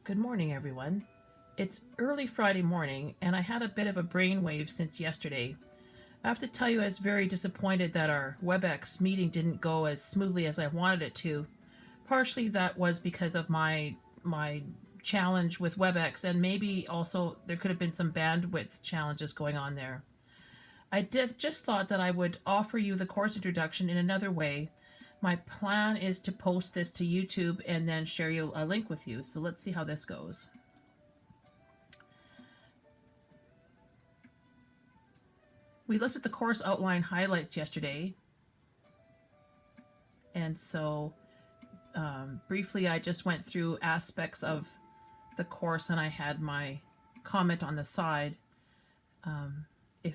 Good morning, everyone. It's early Friday morning, and I had a bit of a brainwave since yesterday. I have to tell you, I was very disappointed that our WebEx meeting didn't go as smoothly as I wanted it to. Partially that was because of my challenge with WebEx, and maybe also there could have been some bandwidth challenges going on there. Just thought that I would offer you the course introduction in another way. My plan is to post this to YouTube and then share you a link with you. So let's see how this goes. We looked at the course outline highlights yesterday. And so briefly, I just went through aspects of the course and I had my comment on the side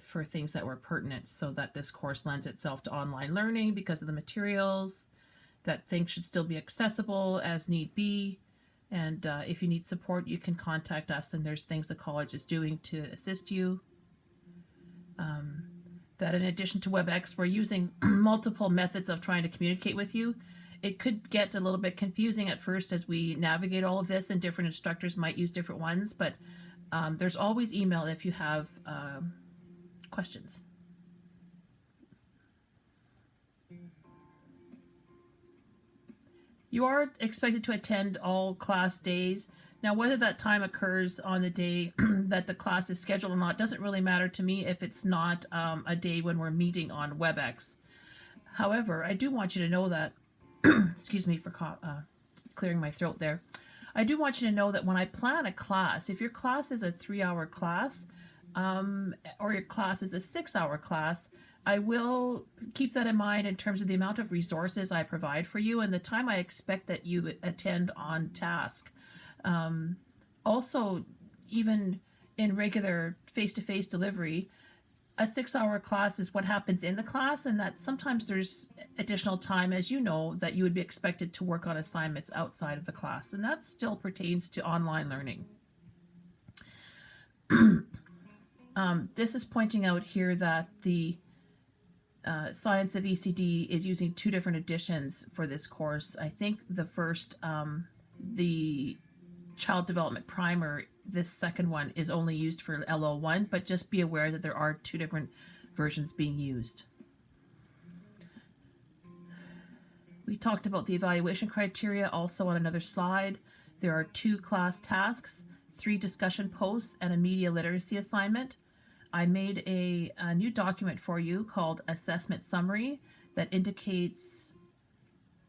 for things that were pertinent, so that this course lends itself to online learning because of the materials, that things should still be accessible as need be, and if you need support, you can contact us, and there's things the college is doing to assist you. That in addition to WebEx, we're using multiple methods of trying to communicate with you. It could get a little bit confusing at first as we navigate all of this, and different instructors might use different ones, but there's always email if you have questions. You are expected to attend all class days. Now, whether that time occurs on the day that the class is scheduled or not doesn't really matter to me if it's not a day when we're meeting on WebEx. However, I do want you to know that, excuse me for clearing my throat there. I do want you to know that when I plan a class, if your class is a 3-hour class, or your class is a 6-hour class, I will keep that in mind in terms of the amount of resources I provide for you and the time I expect that you attend on task. Also, even in regular face-to-face delivery, a 6-hour class is what happens in the class, and that sometimes there's additional time, as you know, that you would be expected to work on assignments outside of the class, and that still pertains to online learning. This is pointing out here that the Science of ECD is using 2 different editions for this course. I think the first, the Child Development Primer, this second one is only used for LO1, but just be aware that there are 2 different versions being used. We talked about the evaluation criteria also on another slide. There are 2 class tasks, 3 discussion posts, and a media literacy assignment. I made a new document for you called Assessment Summary that indicates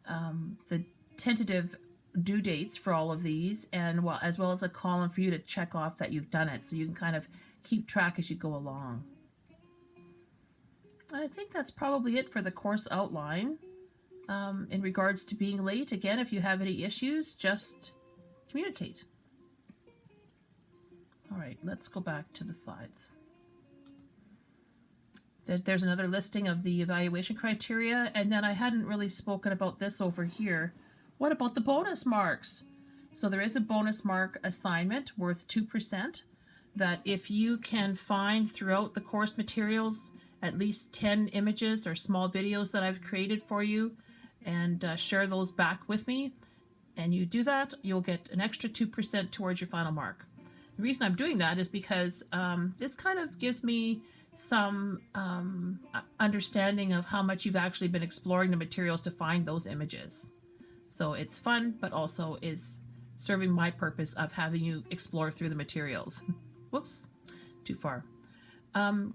the tentative due dates for all of these, and as well as a column for you to check off that you've done it, so you can kind of keep track as you go along. I think that's probably it for the course outline. In regards to being late, again, if you have any issues, just communicate. All right, let's go back to the slides. There's another listing of the evaluation criteria, and then I hadn't really spoken about this over here. What about the bonus marks? So there is a bonus mark assignment worth 2% that if you can find throughout the course materials at least 10 images or small videos that I've created for you and share those back with me, and you do that, you'll get an extra 2% towards your final mark. The reason I'm doing that is because this kind of gives me some understanding of how much you've actually been exploring the materials to find those images. So it's fun, but also is serving my purpose of having you explore through the materials. Whoops, too far.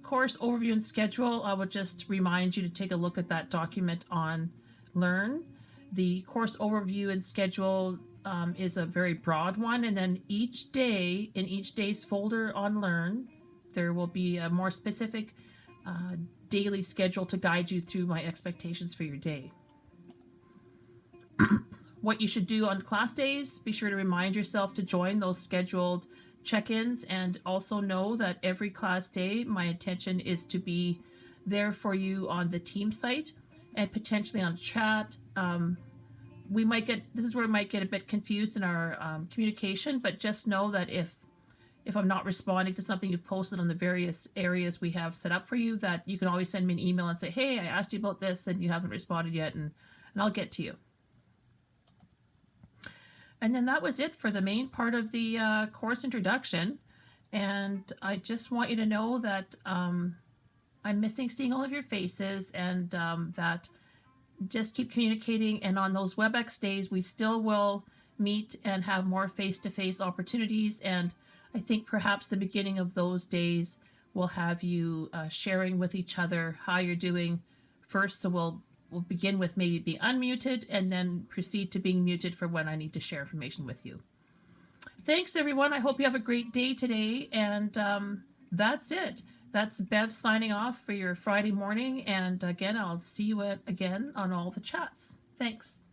Course overview and schedule, I would just remind you to take a look at that document on Learn. The course overview and schedule is a very broad one, and then each day, in each day's folder on Learn, there will be a more specific daily schedule to guide you through my expectations for your day. What you should do on class days, be sure to remind yourself to join those scheduled check-ins, and also know that every class day my intention is to be there for you on the team site and potentially on chat. This is where we might get a bit confused in our communication, but just know that if I'm not responding to something you've posted on the various areas we have set up for you, that you can always send me an email and say, hey, I asked you about this and you haven't responded yet, and I'll get to you. And then that was it for the main part of the course introduction. And I just want you to know that I'm missing seeing all of your faces, and that just keep communicating. And on those WebEx days, we still will meet and have more face-to-face opportunities. And I think perhaps the beginning of those days will have you sharing with each other how you're doing first. So we'll begin with maybe being unmuted and then proceed to being muted for when I need to share information with you. Thanks, everyone. I hope you have a great day today. And that's it. That's Bev signing off for your Friday morning. And again, I'll see you again on all the chats. Thanks.